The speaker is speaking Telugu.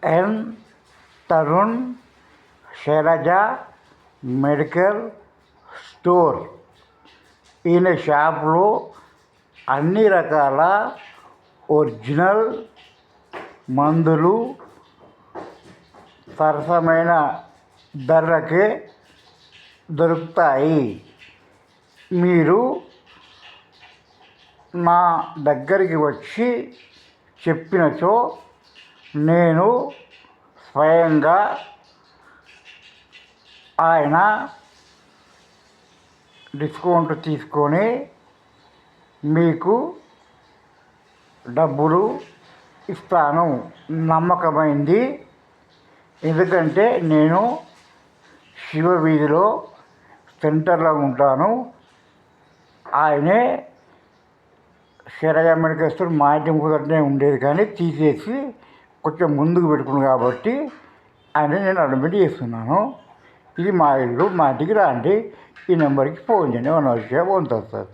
ఎన్ తరుణ్ శైలజ మెడికల్ స్టోర్. ఈయన షాప్లో అన్ని రకాల ఒరిజినల్ మందులు సరసమైన ధరలకే దొరుకుతాయి. మీరు నా దగ్గరికి వచ్చి చెప్పినచో నేను స్వయంగా ఆయన డిస్కౌంట్ తీసుకొని మీకు డబ్బులు ఇస్తాను. నమ్మకమైంది. ఎందుకంటే నేను శివ వీధిలో సెంటర్లో ఉంటాను. ఆయనే శైలజ మెడికల్ స్టోర్ మా ఇంటి ముందరనే ఉండేది, కానీ తీసేసి కొంచెం ముందుకు పెట్టుకున్నాను కాబట్టి ఆయన నేను అడ్మిట్ చేస్తున్నాను. ఇది మా ఇల్లు. మా ఇంటికి రండి. ఈ నెంబర్కి ఫోన్ చేయండి. 1 విషయం ఉంటుంది సార్.